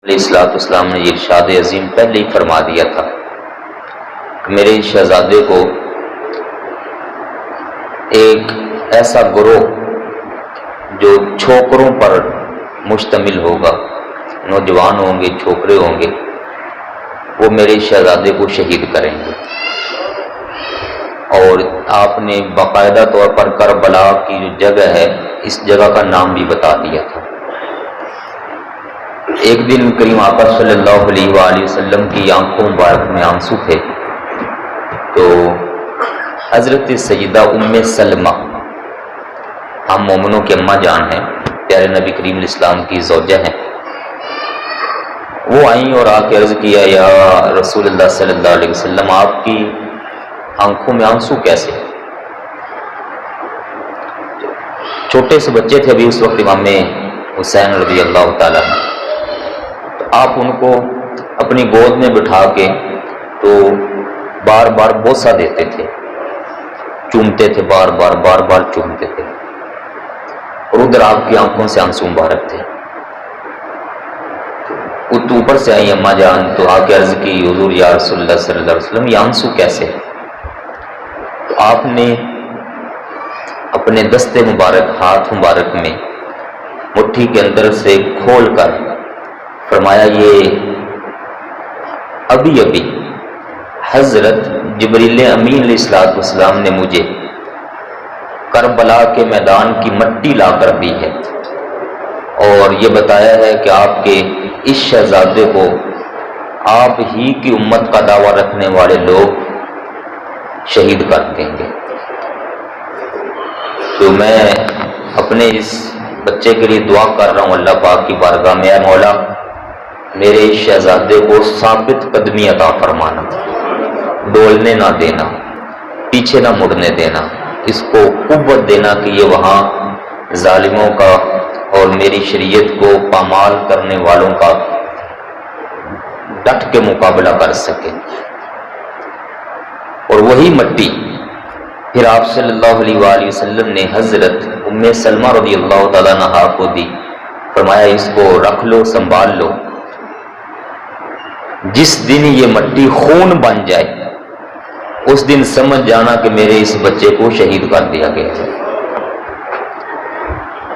السلام نے یہ ارشاد عظیم پہلے ہی فرما دیا تھا کہ میرے شہزادے کو ایک ایسا گروہ جو چھوکروں پر مشتمل ہوگا، نوجوان ہوں گے، چھوکرے ہوں گے، وہ میرے شہزادے کو شہید کریں گے۔ اور آپ نے باقاعدہ طور پر کربلا کی جو جگہ ہے اس جگہ کا نام بھی بتا دیا تھا۔ ایک دن کریم آقا صلی اللہ علیہ وآلہ وسلم کی آنکھوں مبارک میں آنسو تھے، تو حضرت سیدہ ام سلمہ، ہم مومنوں کے اماں جان ہیں، پیارے نبی کریم علیہ السلام کی زوجہ ہیں، وہ آئیں اور آ کے عرض کیا، یا رسول اللہ صلی اللہ علیہ وسلم، آپ کی آنکھوں میں آنسو کیسے؟ چھوٹے سے بچے تھے ابھی اس وقت امام حسین رضی اللہ تعالیٰ، تو آپ ان کو اپنی گود میں بٹھا کے تو بار بار بوسہ دیتے تھے، چومتے تھے، بار بار چومتے تھے، اور ادھر آپ کی آنکھوں سے آنسو مبارک تھے۔ تو اوپر سے آئی اماں جان تو آ کے عرض کی، حضور یا رسول اللہ صلی اللہ علیہ وسلم، یہ آنسو کیسے؟ تو آپ نے اپنے دستے مبارک، ہاتھ مبارک میں مٹھی کے اندر سے کھول کر فرمایا، یہ ابھی حضرت جبریل امین علیہ السلام نے مجھے کربلا کے میدان کی مٹی لا کر دی ہے، اور یہ بتایا ہے کہ آپ کے اس شہزادے کو آپ ہی کی امت کا دعویٰ رکھنے والے لوگ شہید کر دیں گے۔ تو میں اپنے اس بچے کے لیے دعا کر رہا ہوں اللہ پاک کی بارگاہ میں، اے مولا میرے شہزادے کو ثابت قدمی عطا فرمانا، ڈولنے نہ دینا، پیچھے نہ مڑنے دینا، اس کو قوت دینا کہ یہ وہاں ظالموں کا اور میری شریعت کو پامال کرنے والوں کا ڈٹ کے مقابلہ کر سکے۔ اور وہی مٹی پھر آپ صلی اللہ علیہ وآلہ وسلم نے حضرت ام سلمہ رضی اللہ تعالیٰ عنہا کو دی، فرمایا اس کو رکھ لو، سنبھال لو، جس دن یہ مٹی خون بن جائے اس دن سمجھ جانا کہ میرے اس بچے کو شہید کر دیا گیا ہے۔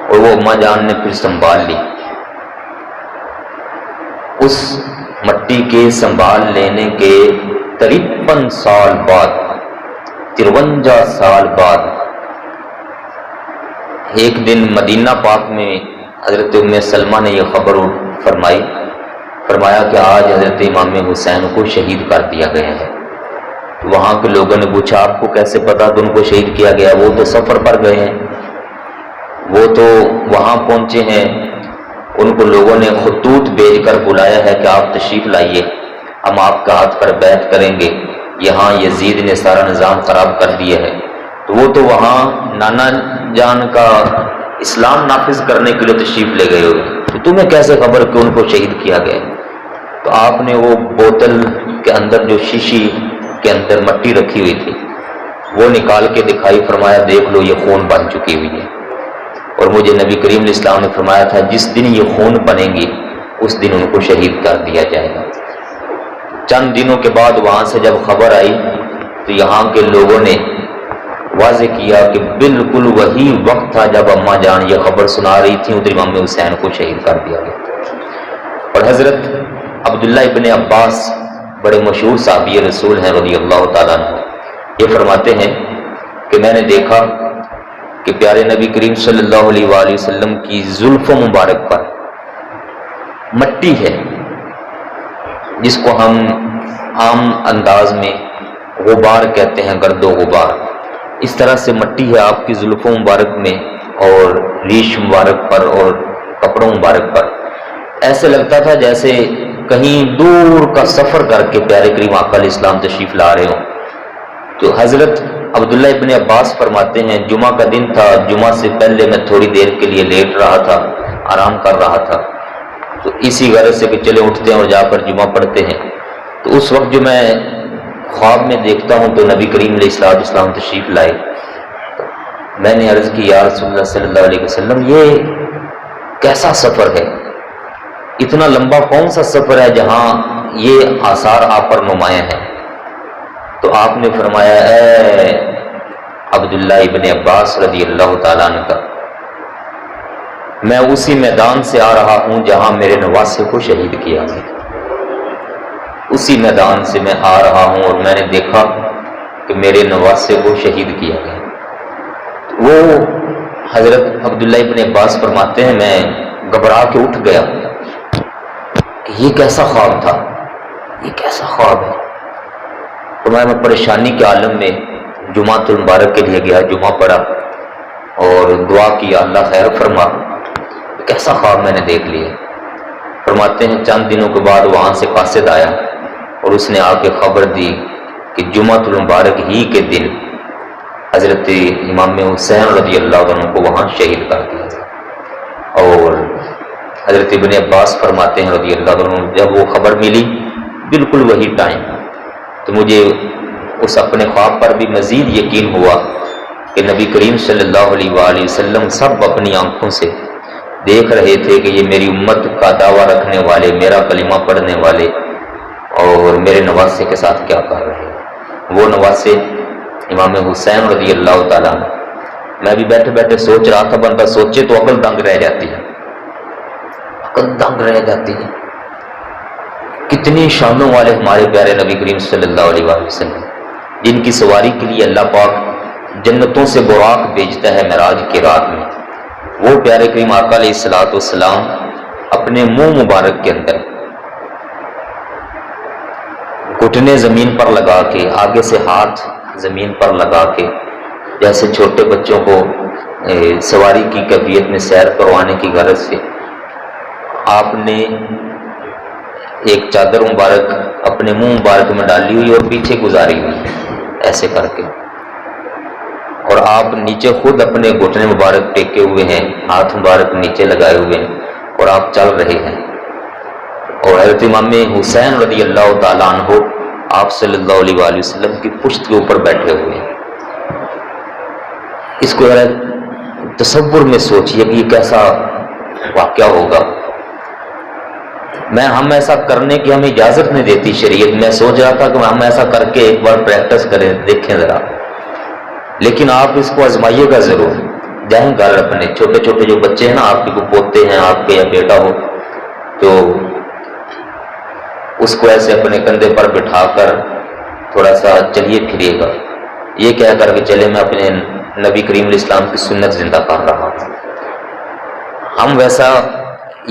اور وہ اماں جان نے پھر سنبھال لی۔ اس مٹی کے سنبھال لینے کے 53 سال بعد، 53 سال بعد، ایک دن مدینہ پاک میں حضرت ام سلمہ نے یہ خبر فرمایا کہ آج حضرت امام حسین کو شہید کر دیا گیا ہے۔ وہاں کے لوگوں نے پوچھا، آپ کو کیسے پتا کہ ان کو شہید کیا گیا؟ وہ تو سفر پر گئے ہیں، وہ تو وہاں پہنچے ہیں، ان کو لوگوں نے خطوط بھیج کر بلایا ہے کہ آپ تشریف لائیے، ہم آپ کا ہاتھ پر بیعت کریں گے، یہاں یزید نے سارا نظام خراب کر دیا ہے۔ تو وہ تو وہاں نانا جان کا اسلام نافذ کرنے کے لیے تشریف لے گئے ہوئے، تو تمہیں کیسے خبر کہ ان کو شہید کیا گیا؟ تو آپ نے وہ بوتل کے اندر جو شیشی کے اندر مٹی رکھی ہوئی تھی وہ نکال کے دکھائی، فرمایا دیکھ لو یہ خون بن چکی ہوئی ہے، اور مجھے نبی کریم علیہ السلام نے فرمایا تھا جس دن یہ خون بنے گی اس دن ان کو شہید کر دیا جائے گا۔ چند دنوں کے بعد وہاں سے جب خبر آئی تو یہاں کے لوگوں نے واضح کیا کہ بالکل وہی وقت تھا جب اماں جان یہ خبر سنا رہی تھی، ادھر امام حسین کو شہید کر دیا گیا۔ اور حضرت عبداللہ ابن عباس بڑے مشہور صحابی رسول ہیں رضی اللہ تعالیٰ عنہ، یہ فرماتے ہیں کہ میں نے دیکھا کہ پیارے نبی کریم صلی اللہ علیہ وآلہ وسلم کی زلف مبارک پر مٹی ہے، جس کو ہم عام انداز میں غبار کہتے ہیں، گرد و غبار، اس طرح سے مٹی ہے آپ کی زلفوں مبارک میں اور ریش مبارک پر اور کپڑوں مبارک پر۔ ایسے لگتا تھا جیسے کہیں دور کا سفر کر کے پیارے کریم آقا علیہ السلام تشریف لا رہے ہوں۔ تو حضرت عبداللہ ابن عباس فرماتے ہیں جمعہ کا دن تھا، جمعہ سے پہلے میں تھوڑی دیر کے لیے لیٹ رہا تھا، آرام کر رہا تھا، تو اسی غرض سے کہ چلے اٹھتے ہیں اور جا کر جمعہ پڑھتے ہیں، تو اس وقت جو میں خواب میں دیکھتا ہوں تو نبی کریم علیہ السلام تشریف لائے۔ میں نے عرض کی، یا رسول اللہ صلی اللہ علیہ وسلم یہ کیسا سفر ہے؟ اتنا لمبا کون سا سفر ہے جہاں یہ آثار آپ پر نمایاں ہیں؟ تو آپ نے فرمایا اے عبداللہ ابن عباس رضی اللہ تعالیٰ عنہ کا، میں اسی میدان سے آ رہا ہوں جہاں میرے نواسے کو شہید کیا گیا، اسی میدان سے میں آ رہا ہوں اور میں نے دیکھا کہ میرے نواسے کو شہید کیا گیا۔ وہ حضرت عبداللہ ابن عباس فرماتے ہیں میں گھبرا کے اٹھ گیا کہ یہ کیسا خواب تھا، یہ کیسا خواب ہے۔ تو میں پریشانی کے عالم میں جمعۃ المبارک کے لیے گیا، جمعہ پڑھا اور دعا کیا اللہ خیر فرما، کیسا خواب میں نے دیکھ لیا۔ فرماتے ہیں چند دنوں کے بعد وہاں سے قاصد آیا اور اس نے آ کے خبر دی کہ جمعۃ المبارک ہی کے دن حضرت امام حسین رضی اللہ عنہ کو وہاں شہید کر دیا گیا۔ اور حضرت ابن عباس فرماتے ہیں رضی اللہ عنہ جب وہ خبر ملی بالکل وہی ٹائم، تو مجھے اس اپنے خواب پر بھی مزید یقین ہوا کہ نبی کریم صلی اللہ علیہ وآلہ وسلم سب اپنی آنکھوں سے دیکھ رہے تھے کہ یہ میری امت کا دعویٰ رکھنے والے، میرا کلمہ پڑھنے والے اور میرے نواسے کے ساتھ کیا کر رہے ہیں۔ وہ نواسے امام حسین رضی اللہ تعالیٰ عنہ، میں بھی بیٹھے بیٹھے سوچ رہا تھا، بندہ سوچے تو عقل دنگ رہ جاتی ہے، عقل دنگ رہ جاتی ہے۔ کتنی شانوں والے ہمارے پیارے نبی کریم صلی اللہ علیہ وآلہ وسلم، جن کی سواری کے لیے اللہ پاک جنتوں سے براق بھیجتا ہے معراج کی رات میں۔ وہ پیارے کریم آقا علیہ الصلوۃ والسلام اپنے منہ مبارک کے اندر گھٹنے زمین پر لگا کے، آگے سے ہاتھ زمین پر لگا کے، جیسے چھوٹے بچوں کو سواری کی کیفیت میں سیر کروانے کی غرض سے آپ نے ایک چادر مبارک اپنے منہ مبارک میں ڈالی ہوئی اور پیچھے گزاری ہوئی ایسے کر کے، اور آپ نیچے خود اپنے گھٹنے مبارک ٹیکے ہوئے ہیں، ہاتھ مبارک نیچے لگائے ہوئے ہیں اور آپ چل رہے ہیں، اور حضرت امام حسین رضی اللہ تعالیٰ عنہ آپ صلی اللہ علیہ وآلہ وسلم کی پشت کے اوپر بیٹھے ہوئے ہیں۔ اس کو ذرا تصور میں سوچیے کہ یہ کیسا واقعہ ہوگا۔ ہم ایسا کرنے کی ہمیں اجازت نہیں دیتی شریعت، میں سوچ رہا تھا کہ ہم ایسا کر کے ایک بار پریکٹس کریں، دیکھیں ذرا، لیکن آپ اس کو آزمائیے گا ضرور۔ جائیں گھر اپنے چھوٹے چھوٹے جو بچے ہیں نا، آپ کے کو پوتے ہیں آپ کے یا بیٹا ہو، تو اس کو ایسے اپنے کندھے پر بٹھا کر تھوڑا سا چلیے پھریے گا، یہ کہہ کر کہ چلے میں اپنے نبی کریم علیہ السلام کی سنت زندہ کر رہا ہوں۔ ہم ویسا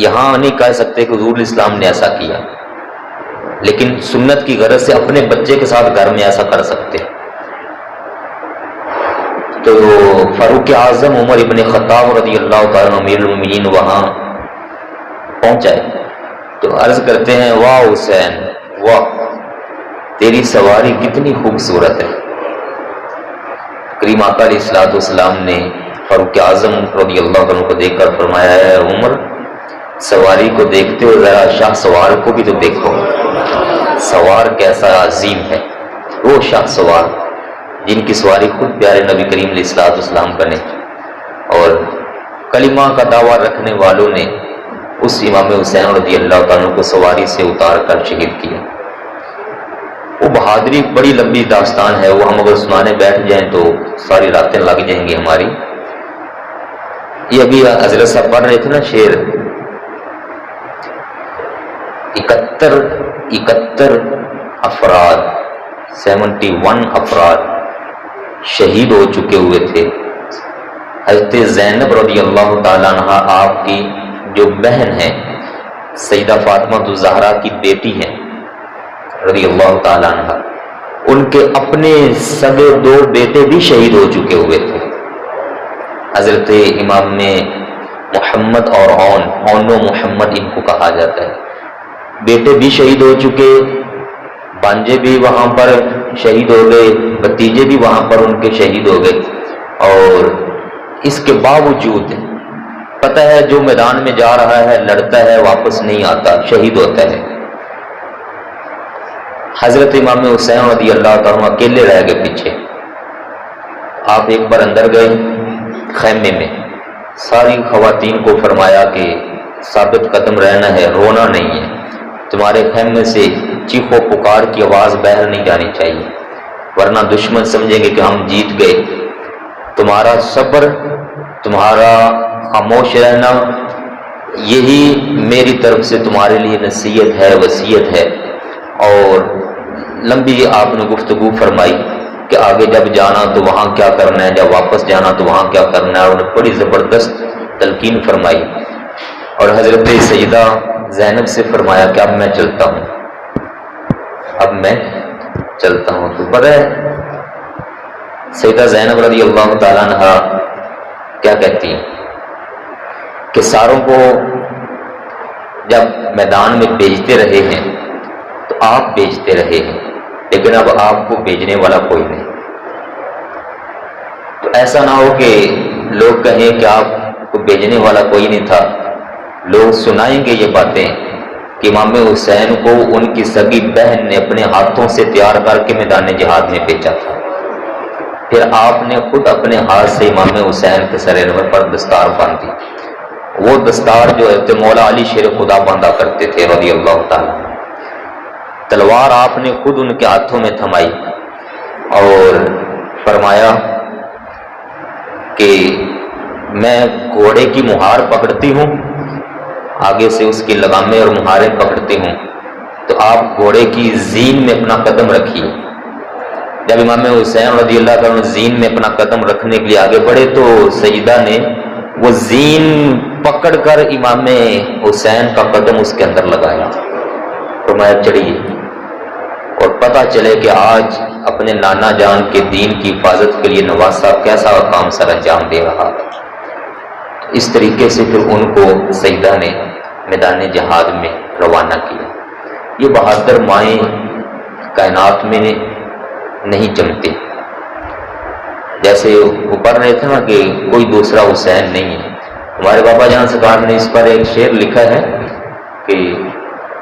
یہاں نہیں کہہ سکتے کہ حضور اسلام نے ایسا کیا، لیکن سنت کی غرض سے اپنے بچے کے ساتھ گھر میں ایسا کر سکتے۔ تو فاروق اعظم عمر ابن خطاب رضی اللہ تعالیٰ امیر المومنین وہاں پہنچائے تو عرض کرتے ہیں واہ حسین واہ، تیری سواری کتنی خوبصورت ہے۔ کریم آقا علیہ الصلوۃ والسلام نے فاروق اعظم رضی اللہ عنہ کو دیکھ کر فرمایا ہے عمر، سواری کو دیکھتے ہو ذرا شاہ سوار کو بھی تو دیکھو، سوار کیسا عظیم ہے۔ وہ شاہ سوار جن کی سواری خود پیارے نبی کریم علیہ الصلوۃ والسلام بنے، اور کلمہ کا دعویٰ رکھنے والوں نے اس امام حسین رضی اللہ تعالیٰ کو سواری سے اتار کر شہید کیا۔ وہ بہادری بڑی لمبی داستان ہے، وہ ہم اگر سنانے بیٹھ جائیں تو ساری راتیں لگ جائیں گی ہماری۔ یہ ابھی حضرت صاحب پڑھ رہے تھے نا شعر، 71 افراد 71 افراد شہید ہو چکے ہوئے تھے۔ حضرت زینب رضی اللہ تعالیٰ عنہ آپ کی جو بہن ہے، سیدہ فاطمہ الزہرا کی بیٹی ہیں رضی اللہ تعالیٰ عنہ، ان کے اپنے سگے 2 بیٹے بھی شہید ہو چکے ہوئے تھے۔ حضرت امام محمد اور اون و محمد ان کو کہا جاتا ہے، بیٹے بھی شہید ہو چکے، بانجے بھی وہاں پر شہید ہو گئے، بھتیجے بھی وہاں پر ان کے شہید ہو گئے، اور اس کے باوجود پتہ ہے جو میدان میں جا رہا ہے لڑتا ہے واپس نہیں آتا، شہید ہوتا ہے۔ حضرت امام حسین رضی اللہ تعالیٰ اکیلے رہ گئے پیچھے۔ آپ ایک بار اندر گئے خیمے میں، ساری خواتین کو فرمایا کہ ثابت قدم رہنا ہے، رونا نہیں ہے، تمہارے خیمے سے چیخ و پکار کی آواز باہر نہیں جانی چاہیے، ورنہ دشمن سمجھیں گے کہ ہم جیت گئے۔ تمہارا صبر، تمہارا خاموش رہنا، یہی میری طرف سے تمہارے لیے نصیحت ہے، وصیت ہے۔ اور لمبی آپ نے گفتگو فرمائی کہ آگے جب جانا تو وہاں کیا کرنا ہے، جب واپس جانا تو وہاں کیا کرنا ہے، اور بڑی زبردست تلقین فرمائی۔ اور حضرت سیدہ زینب سے فرمایا کہ اب میں چلتا ہوں، اب میں چلتا ہوں۔ تو پتہ ہے سیدہ زینب رضی اللہ تعالیٰ عنہ کیا کہتی ہیں کہ ساروں کو جب میدان میں بھیجتے رہے ہیں تو آپ بھیجتے رہے ہیں، لیکن اب آپ کو بھیجنے والا کوئی نہیں۔ تو ایسا نہ ہو کہ لوگ کہیں کہ آپ کو بھیجنے والا کوئی نہیں تھا، لوگ سنائیں گے یہ باتیں کہ امام حسین کو ان کی سگی بہن نے اپنے ہاتھوں سے تیار کر کے میدان جہاد میں بھیجا تھا، پھر آپ نے خود اپنے ہاتھ سے امام حسین کے سر انور پر دستار باندھی، وہ دستار جو ہے مولا علی شیر خدا باندھا کرتے تھے رضی اللہ تعالیٰ۔ تلوار آپ نے خود ان کے ہاتھوں میں تھمائی اور فرمایا کہ میں گھوڑے کی مہار پکڑتی ہوں، آگے سے اس کی لگامیں اور مہاریں پکڑتی ہوں، تو آپ گھوڑے کی زین میں اپنا قدم رکھیے۔ جب امام حسین رضی اللہ تعالیٰ زین میں اپنا قدم رکھنے کے لیے آگے بڑھے تو سیدہ نے وہ زین پکڑ کر امام حسین کا قدم اس کے اندر لگایا، فرمایا چڑھیے اور پتہ چلے کہ آج اپنے نانا جان کے دین کی حفاظت کے لیے نواز صاحب کیسا کام سر انجام دے رہا ہے۔ اس طریقے سے پھر ان کو سیدہ نے میدان جہاد میں روانہ کیا۔ یہ بہادر مائیں کائنات میں نہیں جمتے، جیسے وہ پڑھ رہے تھے نا کہ کوئی دوسرا حسین نہیں ہے۔ ہمارے بابا جان سرکار نے اس پر ایک شعر لکھا ہے کہ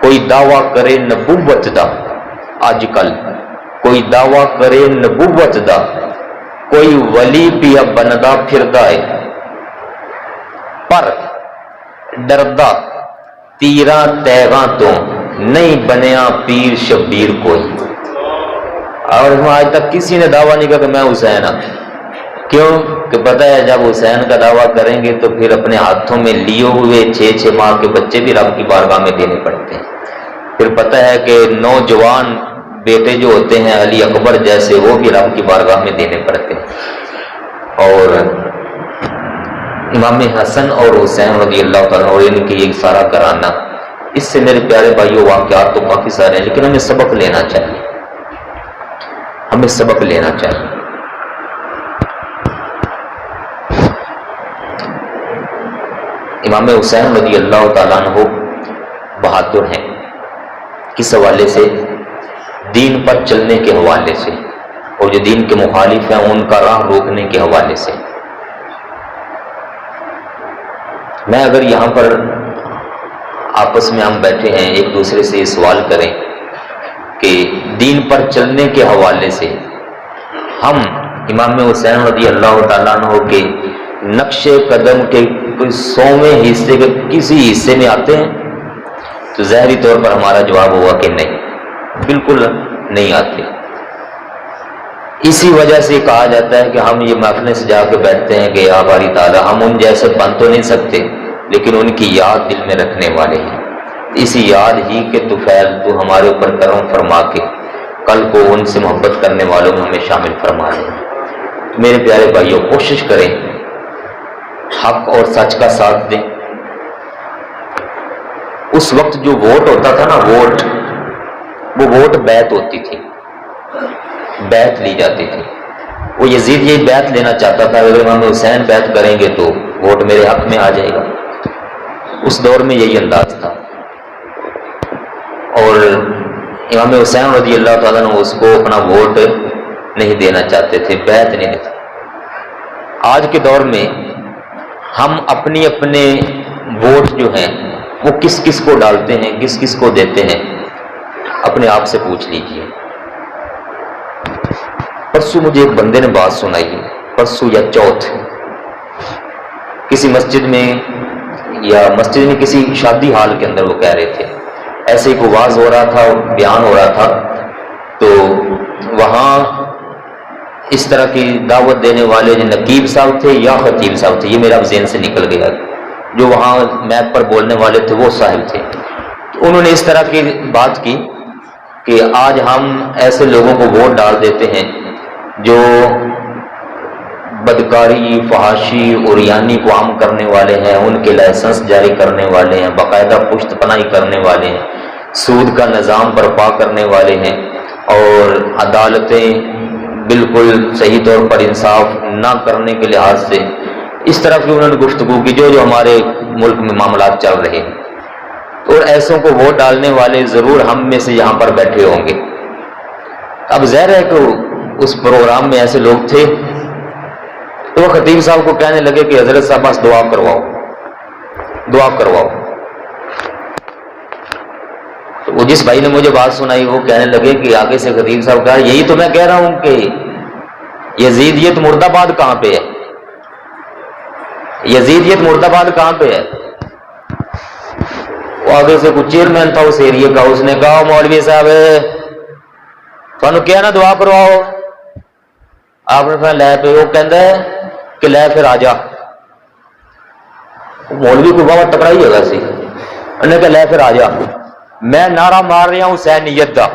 کوئی دعویٰ کرے نبوت دا، آج کل کوئی دعویٰ کرے نبوت دا، کوئی ولی پیا بندا پھردا ہے، پر ڈردا تیراں تیغاں تو نہیں بنیا پیر شبیر کوئی۔ اور آج تک کسی نے دعویٰ نہیں کہا کہ میں حسین ہوں، کیوں کہ پتہ ہے جب حسین کا دعویٰ کریں گے تو پھر اپنے ہاتھوں میں لیے ہوئے 6 ماہ کے بچے بھی رب کی بارگاہ میں دینے پڑتے ہیں۔ پھر پتہ ہے کہ نوجوان بیٹے جو ہوتے ہیں علی اکبر جیسے، وہ بھی رب کی بارگاہ میں دینے پڑتے ہیں۔ اور امام حسن اور حسین رضی اللہ تعالیٰ اور ان کی ایک سارا گھرانہ، اس سے میرے پیارے بھائیوں واقعات تو کافی سارے ہیں، لیکن ہمیں سبق لینا چاہیے، ہمیں سبق لینا چاہیے۔ امام حسین رضی اللہ تعالیٰ عنہ بہادر ہیں، کس حوالے سے؟ دین پر چلنے کے حوالے سے، اور جو دین کے مخالف ہیں ان کا راہ روکنے کے حوالے سے۔ میں اگر یہاں پر آپس میں ہم بیٹھے ہیں ایک دوسرے سے یہ سوال کریں کہ دین پر چلنے کے حوالے سے ہم امام حسین رضی اللہ تعالیٰ عنہ کے نقش قدم کے کوئی 100ویں حصے کے کسی حصے میں آتے ہیں، تو ظاہری طور پر ہمارا جواب ہوگا کہ نہیں، بالکل نہیں آتے۔ اسی وجہ سے کہا جاتا ہے کہ ہم یہ محفلیں سجا کے بیٹھتے ہیں کہ یا باری تعالیٰ ہم ان جیسے بن تو نہیں سکتے، لیکن ان کی یاد دل میں رکھنے والے ہیں۔ اسی یاد ہی کے طفیل تو ہمارے اوپر کرم فرما کے کل کو ان سے محبت کرنے والوں میں ہمیں شامل فرما لیں۔ میرے پیارے بھائیوں، کوشش کریں حق اور سچ کا ساتھ دیں۔ اس وقت جو ووٹ ہوتا تھا نا، ووٹ، وہ ووٹ بیعت ہوتی تھی، بیعت لی جاتی تھی۔ وہ یزید یہی بیعت لینا چاہتا تھا، اگر امام حسین بیعت کریں گے تو ووٹ میرے حق میں آ جائے گا۔ اس دور میں یہی انداز تھا، اور امام حسین رضی اللہ تعالیٰ نے اس کو اپنا ووٹ نہیں دینا چاہتے تھے، بیعت نہیں دیتا۔ آج کے دور میں ہم اپنے ووٹ جو ہیں وہ کس کس کو ڈالتے ہیں، کس کس کو دیتے ہیں، اپنے آپ سے پوچھ لیجئے۔ پرسوں مجھے ایک بندے نے بات سنائی، پرسوں یا چوتھ، کسی مسجد میں یا مسجد میں کسی شادی حال کے اندر وہ کہہ رہے تھے، ایسے ہی کوئی واز ہو رہا تھا، بیان ہو رہا تھا، تو وہاں اس طرح کی دعوت دینے والے جو نقیب صاحب تھے یا خطیب صاحب تھے، یہ میرا ذہن سے نکل گیا، جو وہاں میپ پر بولنے والے تھے وہ صاحب تھے، تو انہوں نے اس طرح کی بات کی کہ آج ہم ایسے لوگوں کو ووٹ ڈال دیتے ہیں جو بدکاری، فحاشی، عریانی کو عام کرنے والے ہیں، ان کے لائسنس جاری کرنے والے ہیں، باقاعدہ پشت پناہی کرنے والے ہیں، سود کا نظام برپا کرنے والے ہیں، اور عدالتیں بالکل صحیح طور پر انصاف نہ کرنے کے لحاظ سے اس طرح کی انہوں نے گفتگو کی جو ہمارے ملک میں معاملات چل رہے ہیں، اور ایسوں کو ووٹ ڈالنے والے ضرور ہم میں سے یہاں پر بیٹھے ہوں گے۔ اب ظاہر ہے کہ اس پروگرام میں ایسے لوگ تھے، تو وہ خطیب صاحب کو کہنے لگے کہ حضرت صاحب بس دعا کرواؤ، دعا کرواؤ۔ تو وہ جس بھائی نے مجھے بات سنائی وہ کہنے لگے کہ آگے سے خطیب صاحب کہا یہی تو میں کہہ رہا ہوں کہ یزیدیت مرد آباد کہاں پہ ہے، یزیدیت مرد آباد کہاں پہ ہے۔ وہ آگے سے کچھ چیئرمین تھا اس ایریے کا، اس نے کہا مولوی صاحب تھانوں کیا نا دعا کرواؤ، آپ نے کہا لے پہ، وہ کہندا ہے کہ لے پھر آ جا۔ مولوی کو بہت تکڑا ہی ہوگا سی، انہوں نے کہا لے پھر آ جا، میں نعرہ مار رہا ہوں حسینیت دا،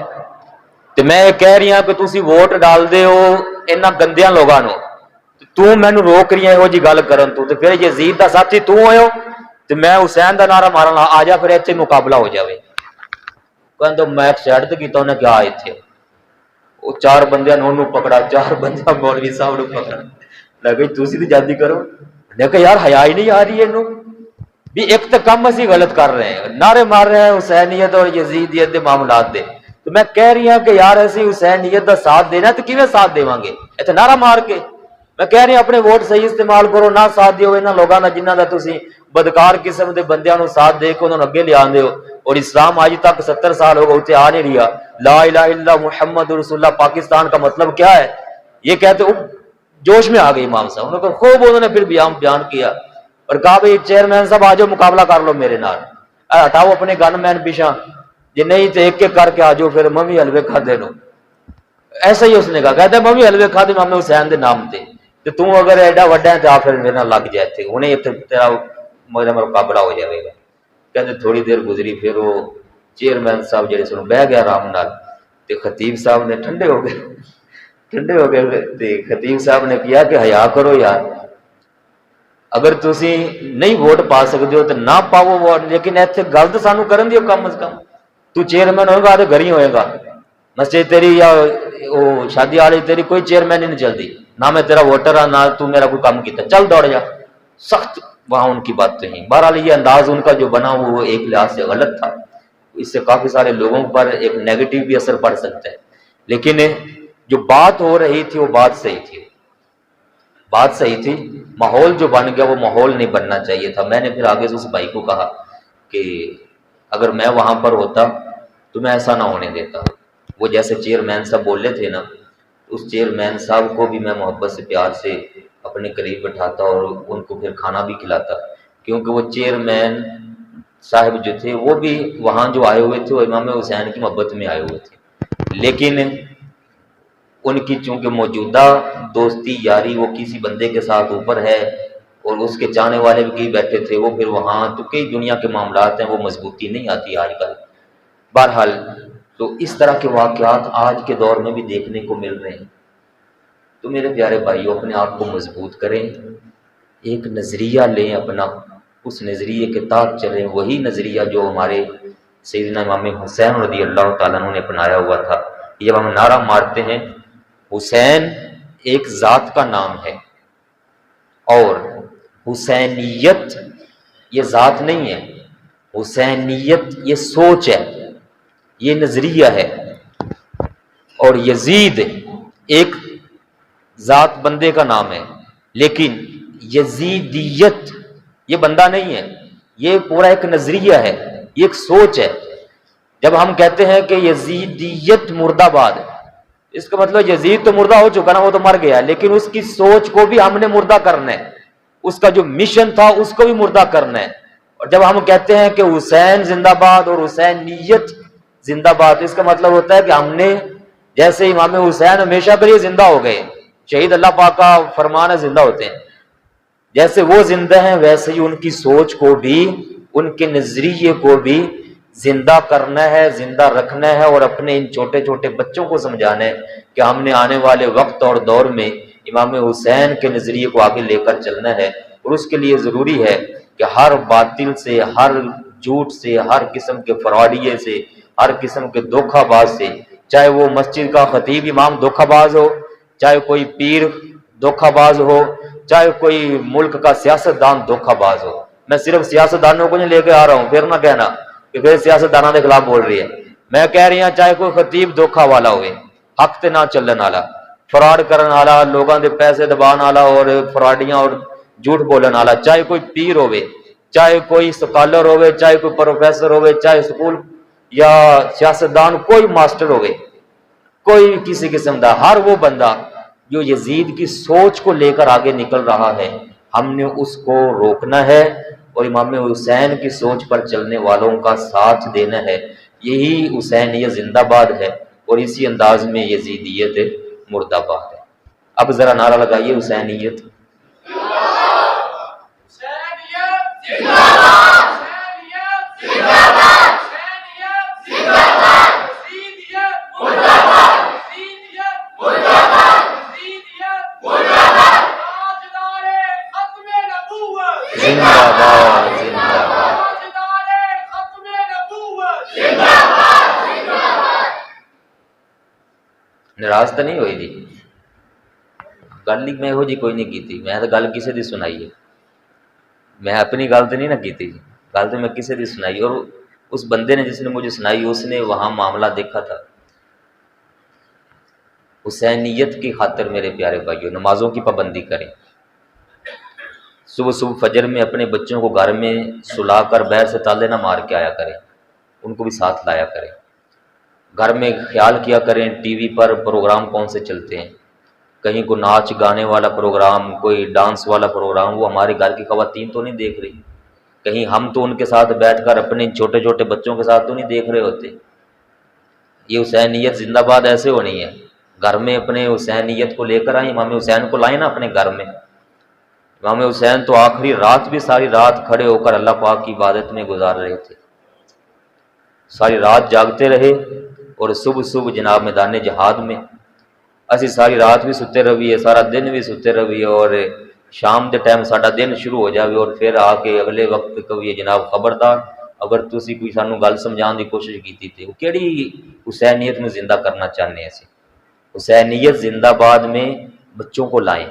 تے میں یہ کہہ رہی ہوں کہ تسی ووٹ ڈال دے ہو انہاں گندیاں لوگاں نو، تو مینوں روک رہی ہے یہو جی گل کرن تو پھر یزید دا ساتھی تو ہوئے ہو، تے میں حسین دا نعرہ مارن آ جا، پھر ایتھے مقابلہ ہو جاوے۔ کہندا میں سائڈ تے کیتا، انہیں کہا ایتھے، وہ چار بندیاں نے انہوں پکڑا، چار بندیاں مولوی صاحب نو پکڑا، لگے تسی تے جلدی کرو، نے کہا یار حیا ہی نہیں آ رہی اینوں بھی ایک تو کم اسی غلط کر رہے ہیں، نعرے مار رہے ہیں حسینیت اور یزیدیت دے معاملات دے، تو میں کہہ رہی ہوں کہ یار اسی حسینیت دا ساتھ دینا تو کیویں ساتھ دیواں گے ایتھے نعرہ مار کے، میں کہہ رہی ہوں اپنے ووٹ صحیح استعمال کرو، نہ ساتھ دیو انہاں لوگاں دا جنہاں دا تسی بدکار قسم دے بندیاں نو ساتھ دے کے انہاں اگے لے آندے ہو، اور اسلام آج تک 70 سال ہو گئے اتنے آ نہیں رہا، لا الہ الا اللہ محمد رسول اللہ پاکستان کا مطلب کیا ہے، یہ کہتے جوش میں آ گئی امام صاحب، انہوں نے خوب انہوں نے پھر بیان کیا اور کہا بھائی چیئرمین صاحب آ جاؤ مقابلہ کر لو میرے نال، ہٹاؤ اپنے گن مین پیچھا، جی نہیں تو ایک ایک کر کے آ جاؤ، پھر میں بھی حلوے کھا دے لو۔ ایسا ہی اس نے کہا، کہتا ہے میں بھی حلوے کھا دے امام حسین دے نام تے، تو اگر ایڈا وڈا ہے تو آپ پھر میرے نال لگ جائے تھے، انہیں تیرا میرا مقابلہ ہو جائے گا۔ کہتے تھوڑی دیر گزری، پھر وہ چیئرمین صاحب جڑے سن بہ گیا آرام نال، تے خطیب صاحب نے ٹھنڈے ہو گئے، خطیب صاحب نے کیا کہ حیا کرو یار، اگر تسی نہیں ووٹ پا سکتے ہو تو نہ پاؤ ووٹ، لیکن ایتھے گل تو سانو کرن دیو کم از کم، تو چیئرمین ہوئے گا تو گھر ہی ہوئے گا، مسجد تیری یا وہ شادی والی تیری کوئی چیئرمین ہی نہیں چلتی، نہ میں تیرا ووٹر ہاں نہ تو میرا کوئی کام کیتا، چل دوڑ جا۔ سخت وہاں ان کی بات تو ہیں، بہرحال یہ انداز ان کا جو بنا وہ ایک لحاظ سے غلط تھا، اس سے کافی سارے لوگوں پر ایک نیگیٹو بھی اثر پڑ سکتا ہے، لیکن جو بات ہو رہی تھی وہ بات صحیح تھی، بات صحیح تھی، ماحول جو بن گیا وہ ماحول نہیں بننا چاہیے تھا۔ میں نے پھر آگے سے اس بھائی کو کہا کہ اگر میں وہاں پر ہوتا تو میں ایسا نہ ہونے دیتا، وہ جیسے چیئرمین صاحب بولے تھے نا، اس چیئرمین صاحب کو بھی میں محبت سے پیار سے اپنے قریب بٹھاتا اور ان کو پھر کھانا بھی کھلاتا، کیونکہ وہ چیئرمین صاحب جو تھے وہ بھی وہاں جو آئے ہوئے تھے وہ امام حسین کی محبت میں آئے ہوئے تھے، لیکن ان کی چونکہ موجودہ دوستی یاری وہ کسی بندے کے ساتھ اوپر ہے اور اس کے چاہنے والے بھی کئی بیٹھے تھے، وہ پھر وہاں تو کئی دنیا کے معاملات ہیں، وہ مضبوطی نہیں آتی آج کل۔ بہرحال تو اس طرح کے واقعات آج کے دور میں بھی دیکھنے کو مل رہے ہیں، تو میرے پیارے بھائیوں اپنے آپ کو مضبوط کریں، ایک نظریہ لیں اپنا، اس نظریے کے تحت چلیں، وہی نظریہ جو ہمارے سیدنا امام حسین رضی اللہ تعالیٰ عنہ نے اپنایا ہوا تھا۔ جب ہم نعرہ مارتے ہیں حسین ایک ذات کا نام ہے اور حسینیت یہ ذات نہیں ہے، حسینیت یہ سوچ ہے، یہ نظریہ ہے، اور یزید ایک ذات بندے کا نام ہے، لیکن یزیدیت یہ بندہ نہیں ہے، یہ پورا ایک نظریہ ہے، یہ ایک سوچ ہے۔ جب ہم کہتے ہیں کہ یزیدیت مرد آباد، اس کا مطلب یزید تو مردہ ہو چکا نا، وہ تو مر گیا، لیکن اس کی سوچ کو بھی ہم نے مردہ کرنا ہے، اس کا جو مشن تھا اس کو بھی مردہ کرنا ہے۔ اور جب ہم کہتے ہیں کہ حسین زندہ باد اور حسینیت زندہ باد، اس کا مطلب ہوتا ہے کہ ہم نے جیسے امام حسین ہمیشہ کے لیے زندہ ہو گئے، شہید اللہ پاک کا فرمان ہے زندہ ہوتے ہیں، جیسے وہ زندہ ہیں ویسے ہی ان کی سوچ کو بھی، ان کے نظریے کو بھی زندہ کرنا ہے، زندہ رکھنا ہے، اور اپنے ان چھوٹے چھوٹے بچوں کو سمجھانا ہے کہ ہم نے آنے والے وقت اور دور میں امام حسین کے نظریے کو آگے لے کر چلنا ہے، اور اس کے لیے ضروری ہے کہ ہر باطل سے، ہر جھوٹ سے، ہر قسم کے فراڈیے سے، ہر قسم کے دھوکہ باز سے، چاہے وہ مسجد کا خطیب امام دھوکہ باز ہو، چاہے کوئی پیر دھوکہ باز ہو، چاہے کوئی ملک کا سیاست دان دھوکہ باز ہو۔ میں صرف سیاست دانوں کو نہیں لے کے آ رہا ہوں، پھر نہ کہنا کہ پھر سیاست دانوں کے خلاف بول رہی ہے، میں کہہ رہی ہوں چاہے کوئی خطیب دھوکہ والا ہوئے، حق تے نہ چلن والا، فراڈ کرن والا، لوگاں دے پیسے دبان والا اور فراڈیاں اور جھوٹ بولن والا، چاہے کوئی پیر ہوئے، چاہے کوئی سکالر ہوئے، چاہے کوئی پروفیسر ہوئے، چاہے سکول یا سیاستدان، کوئی ماسٹر ہوئے، کوئی کسی قسم کا، ہر وہ بندہ جو یزید کی سوچ کو لے کر آگے نکل رہا ہے، ہم نے اس کو روکنا ہے اور امام حسین کی سوچ پر چلنے والوں کا ساتھ دینا ہے۔ یہی حسینیت زندہ باد ہے، اور اسی انداز میں یزیدیت مرد آباد ہے۔ اب ذرا نعرہ لگائیے حسینیت زندہ باد، زندہ باد۔ ناراض تو نہیں ہوئی جی؟ گل میں ہو جی کوئی نہیں کی تھی، میں تو گل کسی دی سنائی ہے، میں اپنی گل تو نہیں نہ کی تھی، گل تو میں کسی دی سنائی، اور اس بندے نے جس نے مجھے سنائی اس نے وہاں معاملہ دیکھا تھا۔ حسینیت کی خاطر میرے پیارے بھائیوں نمازوں کی پابندی کریں، صبح صبح فجر میں اپنے بچوں کو گھر میں سلا کر باہر سے تالے نہ مار کے آیا کریں، ان کو بھی ساتھ لایا کریں، گھر میں خیال کیا کریں ٹی وی پر پروگرام کون سے چلتے ہیں، کہیں کوئی ناچ گانے والا پروگرام، کوئی ڈانس والا پروگرام وہ ہمارے گھر کی خواتین تو نہیں دیکھ رہی، کہیں ہم تو ان کے ساتھ بیٹھ کر اپنے چھوٹے چھوٹے بچوں کے ساتھ تو نہیں دیکھ رہے ہوتے۔ یہ حسینیت زندہ باد ایسے ہونی ہے، گھر میں اپنے حسینیت کو لے کر آئیں، امام حسین کو لائیں نا اپنے گھر میں۔ امام حسین تو آخری رات بھی ساری رات کھڑے ہو کر اللہ پاک کی عبادت میں گزار رہے تھے، ساری رات جاگتے رہے، اور صبح صبح جناب میدان جہاد میں اسی ساری رات بھی ستے رہیے، سارا دن بھی ستے رہیے، اور شام دے ٹائم ساڈا دن شروع ہو جاوے، اور پھر آ کے اگلے وقت کہیے جناب خبردار اگر تسی کوئی سانو گل سمجھان دی کوشش کیتی تھی، وہ کیڑی حسینیت میں زندہ کرنا چاہنے ہیں۔ حسینیت زندہ باد میں بچوں کو لائیں،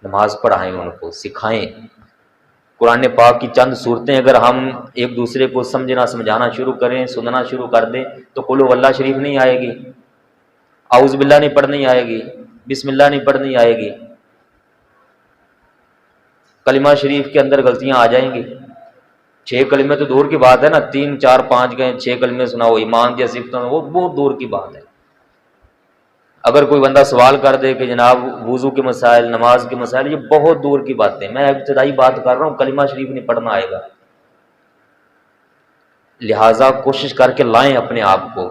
نماز پڑھائیں، ان کو سکھائیں، قرآن پاک کی چند صورتیں اگر ہم ایک دوسرے کو سمجھانا شروع کریں، سننا شروع کر دیں، تو قل هو اللہ شریف نہیں آئے گی، اعوذ باللہ نہیں پڑھنی آئے گی، بسم اللہ نہیں پڑھنی آئے گی، کلمہ شریف کے اندر غلطیاں آ جائیں گی۔ 6 کلمے تو دور کی بات ہے نا، 3 4 5 گئے 6 کلمے سناؤ، ایمان کی صفتوں وہ بہت دور کی بات ہے۔ اگر کوئی بندہ سوال کر دے کہ جناب وضو کے مسائل، نماز کے مسائل، یہ بہت دور کی باتیں، میں ابتدائی بات کر رہا ہوں، کلمہ شریف نہیں پڑھنا آئے گا۔ لہٰذا کوشش کر کے لائیں اپنے آپ کو،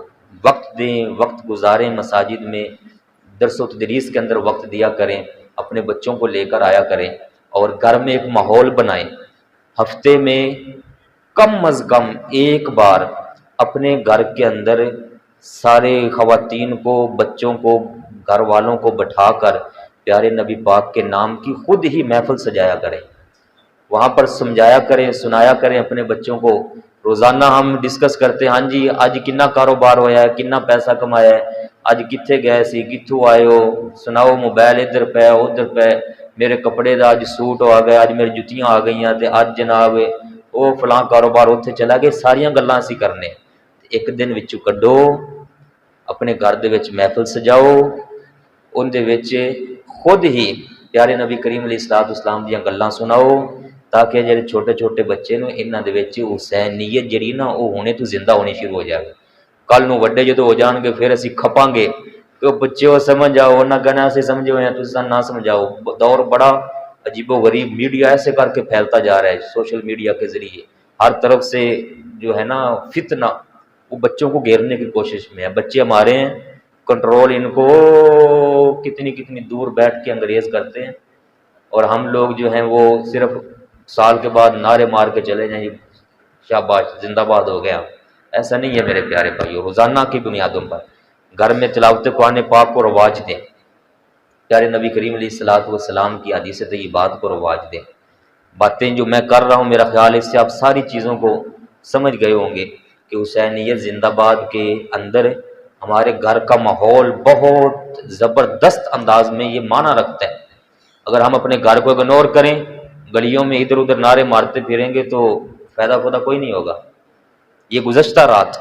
وقت دیں، وقت گزاریں، مساجد میں درس و تدریس کے اندر وقت دیا کریں، اپنے بچوں کو لے کر آیا کریں، اور گھر میں ایک ماحول بنائیں، ہفتے میں کم از کم ایک بار اپنے گھر کے اندر سارے خواتین کو، بچوں کو، گھر والوں کو بٹھا کر پیارے نبی پاک کے نام کی خود ہی محفل سجایا کریں، وہاں پر سمجھایا کریں، سنایا کریں اپنے بچوں کو۔ روزانہ ہم ڈسکس کرتے ہیں، ہاں جی اج کنا کاروبار ہویا ہے، کنا پیسہ کمایا ہے، اج کتھے گئے سی، کتھوں آئے ہو، سناؤ، موبائل ادھر پہ ادھر پہ، میرے کپڑے دا اج سوٹ آ گیا، اج میری جتیاں آ گئیاں، تے اج جناب وہ فلاں کاروبار اتنے چلا گئے، ساریاں گلاں اسی کرنے۔ ایک دن وچوں کڈو، اپنے گھر دے وچ محفل سجاؤ، ان دے وچ خود ہی پیارے نبی کریم علیہ الصلوۃ والسلام دیاں گلاں سناؤ، تاکہ جڑے چھوٹے چھوٹے بچے نے انہاں دے وچ حسینیت جڑی نا وہ ہونے تو زندہ ہونی شروع ہو جائے۔ کل نو وڈے جدوں ہو جان گے پھر اسی کھپاں گے کہ بچے وہ سمجھ آؤ، نہ کہنا سے سمجھے ہوئے ہیں تساں نہ سمجھاؤ۔ دور بڑا عجیب و غریب میڈیا ایسے کر کے پھیلتا جا رہا ہے، سوشل میڈیا کے ذریعے ہر طرف سے جو ہے نا فتنہ وہ بچوں کو گھیرنے کی کوشش میں ہے۔ بچے ہمارے ہیں، کنٹرول ان کو کتنی کتنی دور بیٹھ کے انگریز کرتے ہیں، اور ہم لوگ جو ہیں وہ صرف سال کے بعد نعرے مار کے چلے جائیں شاباش زندہ باد ہو گیا۔ ایسا نہیں ہے میرے پیارے بھائیو، روزانہ کی بنیادوں پر گھر میں تلاوت قرآن پاک کو رواج دیں، پیارے نبی کریم علیہ الصلوۃ والسلام کی حدیث طیبات کو رواج دیں۔ باتیں جو میں کر رہا ہوں میرا خیال ہے اس سے آپ ساری چیزوں کو سمجھ گئے ہوں گے کہ حسینیت زندہ باد کے اندر ہمارے گھر کا ماحول بہت زبردست انداز میں یہ معنی رکھتا ہے۔ اگر ہم اپنے گھر کو اگنور کریں، گلیوں میں ادھر ادھر نعرے مارتے پھریں گے تو فائدہ خدا کوئی نہیں ہوگا۔ یہ گزشتہ رات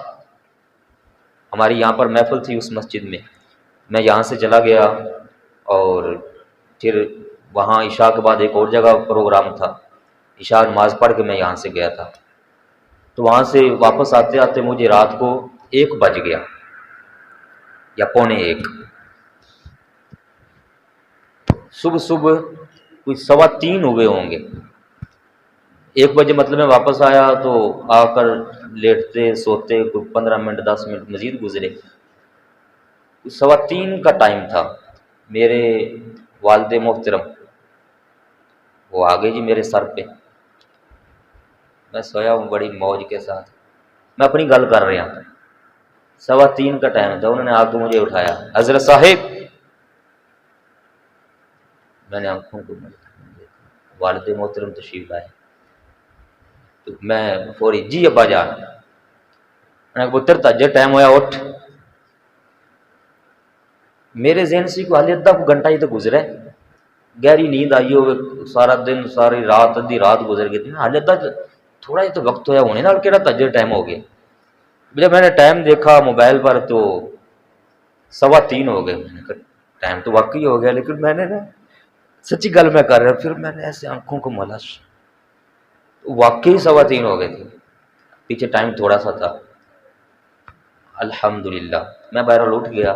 ہماری یہاں پر محفل تھی اس مسجد میں یہاں سے چلا گیا اور پھر وہاں عشاء کے بعد ایک اور جگہ پروگرام تھا، عشاء نماز پڑھ کے میں یہاں سے گیا تھا، تو وہاں سے واپس آتے آتے مجھے رات کو 1 بج گیا یا 1:45۔ صبح کوئی 2:15 ہوئے ہوں گے۔ 1 بجے مطلب میں واپس آیا تو آ کر لیٹتے سوتے کوئی 15 منٹ 10 منٹ مزید گزرے، 3:15 کا ٹائم تھا۔ میرے والد محترم وہ آ گئے جی میرے سر پہ، میں سویا ہوں بڑی موج کے ساتھ، میں اپنی گل کر رہا ہوں، 3:15 کا ٹائم تھا، انہوں نے آ کے مجھے اٹھایا، حضرت صاحب۔ میں نے آنکھوں کو والد محترم تشریف لائے تو میں فوری جی ابا جان، میں نے پتر تاجر ٹائم ہویا اٹھ۔ میرے ذہن سے کو حالی ادھا گھنٹہ ہی تو گزرا ہے، گہری نیند آئی ہوئے، سارا دن ساری رات ادھی رات گزر گئی تھی، حالی ادھا تھوڑا ہی تو وقت ہویا ہونے نال کہڑا تاجر ٹائم ہو گیا۔ جب میں نے ٹائم دیکھا موبائل پر تو 3:15 ہو گئے، میں نے کہا ٹائم تو واقعی ہو گیا، لیکن میں نے نا سچی گل میں کر رہا، پھر میں نے ایسے آنکھوں کو ملا، واقعی 3:15 ہو گئے تھے، پیچھے ٹائم تھوڑا سا تھا۔ الحمدللہ میں بہرحال اٹھ گیا۔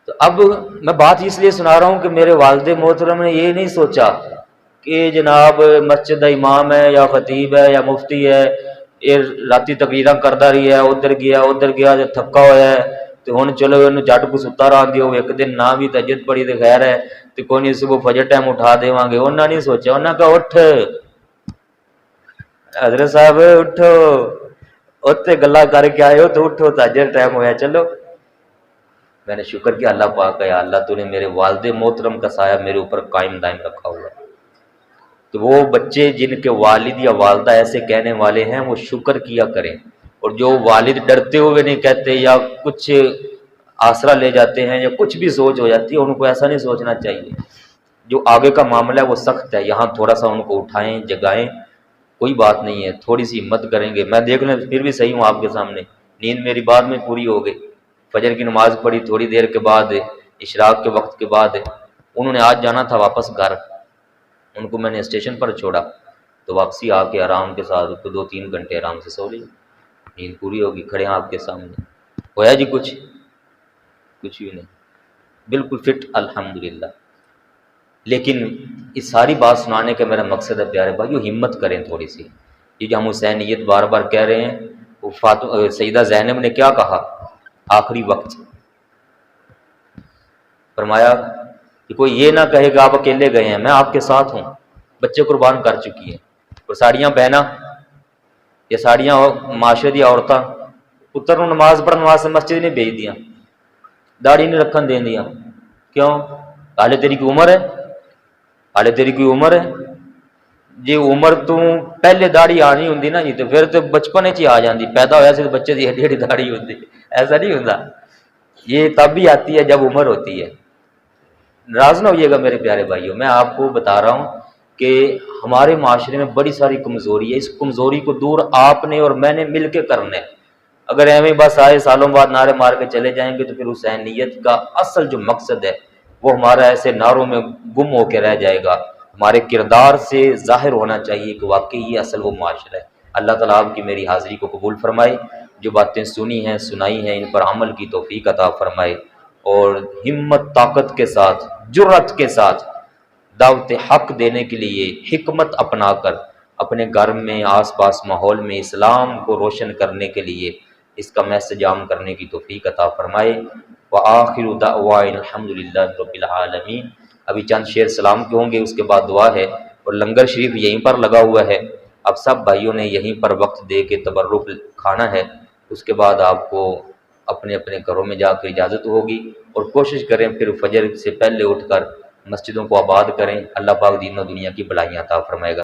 تو اب میں بات اس لیے سنا رہا ہوں کہ میرے والد محترم نے یہ نہیں سوچا کہ جناب مسجد دا امام ہے یا خطیب ہے یا مفتی ہے، یہ راتی تقریراں کردا رہی ہے، ادھر گیا جو تھکا ہوا ہے تو ہن چلو انہوں جٹ کو ستا رہا دیو، ایک دن نہ بھی تہجد پڑھی تو خیر ہے تو کوئی نہیں صبح فجر ٹائم اٹھا دیواں گے۔ انہاں نہیں سوچا، انہاں کہا اٹھ حضرت صاحب اٹھو، اتنے گلا کر کے آئے ہو تو اٹھو تہجد ٹائم ہویا چلو۔ میں نے شکر کیا اللہ پاک ہے، اللہ تو نے میرے والد محترم کا سایہ میرے اوپر قائم دائم رکھا ہوا ہے۔ تو وہ بچے جن کے والد یا والدہ ایسے کہنے والے ہیں وہ شکر کیا کریں، اور جو والد ڈرتے ہوئے نہیں کہتے یا کچھ آسرا لے جاتے ہیں یا کچھ بھی سوچ ہو جاتی ہے، ان کو ایسا نہیں سوچنا چاہیے۔ جو آگے کا معاملہ ہے وہ سخت ہے، یہاں تھوڑا سا ان کو اٹھائیں جگائیں، کوئی بات نہیں ہے، تھوڑی سی ہمت کریں گے۔ میں دیکھ لیں پھر بھی صحیح ہوں آپ کے سامنے، نیند میری بعد میں پوری ہو گئی، فجر کی نماز پڑھی تھوڑی دیر کے بعد، اشراق کے وقت کے بعد انہوں نے آج جانا تھا واپس گھر، ان کو میں نے اسٹیشن پر چھوڑا تو واپسی آ کے آرام کے ساتھ 2-3 گھنٹے آرام سے سو لی، نیند پوری ہوگی، کھڑے ہیں آپ کے سامنے۔ ہویا جی کچھ بھی نہیں، بالکل فٹ الحمدللہ۔ لیکن اس ساری بات سنانے کا میرا مقصد ہے پیارے بھائیو، ہمت کریں تھوڑی سی۔ یہ جو ہم حسینیت بار بار کہہ رہے ہیں، وہ سیدہ زینب نے کیا کہا آخری وقت؟ فرمایا کہ کوئی یہ نہ کہے کہ آپ اکیلے گئے ہیں، میں آپ کے ساتھ ہوں، بچے قربان کر چکی ہیں۔ اور ساڑیاں بہنا یا ساڑیاں معاشرے دی عورتاں پتر نو نماز پڑھن واسطے مسجد نہیں بھیج دیاں، داڑھی نہیں رکھن دین دیاں، کیوں؟ حالے تیری کوئی عمر ہے، حالے تیری کوئی عمر ہے۔ جی عمر تو پہلے داڑھی آنی ہوندی نا جی تو پھر تو بچپن ہی آ جاندی، پیدا ہویا سے تو بچے دی ایڈی ایڈی داڑھی ہوندی، ایسا نہیں ہوندا، یہ تب بھی آتی ہے جب عمر ہوتی ہے۔ ناراض نہ ہوئیے گا میرے پیارے بھائیوں، میں آپ کو بتا رہا ہوں کہ ہمارے معاشرے میں بڑی ساری کمزوری ہے، اس کمزوری کو دور آپ نے اور میں نے مل کے کرنا ہے۔ اگر ایویں بس آئے سالوں بعد نعرے مار کے چلے جائیں گے تو پھر حسینیت کا اصل جو مقصد ہے وہ ہمارا ایسے نعروں میں گم ہو کے رہ جائے گا۔ ہمارے کردار سے ظاہر ہونا چاہیے کہ واقعی یہ اصل وہ معاشرہ ہے۔ اللہ تعالیٰ آپ کی میری حاضری کو قبول فرمائے، جو باتیں سنی ہیں سنائی ہیں ان پر عمل کی توفیق عطا فرمائے، اور ہمت طاقت کے ساتھ جرأت کے ساتھ دعوت حق دینے کے لیے حکمت اپنا کر اپنے گھر میں آس پاس ماحول میں اسلام کو روشن کرنے کے لیے اس کا میسج عام کرنے کی توفیق عطا فرمائے۔ وآخر دعوانا الحمد للہ رب العالمین۔ ابھی چند شعر سلام کے ہوں گے، اس کے بعد دعا ہے، اور لنگر شریف یہیں پر لگا ہوا ہے، اب سب بھائیوں نے یہیں پر وقت دے کے تبرک کھانا ہے، اس کے بعد آپ کو اپنے اپنے گھروں میں جا کر اجازت ہوگی، اور کوشش کریں پھر فجر سے پہلے اٹھ کر مسجدوں کو آباد کریں۔ اللہ پاک دین و دنیا کی بھلائیاں عطا فرمائے گا۔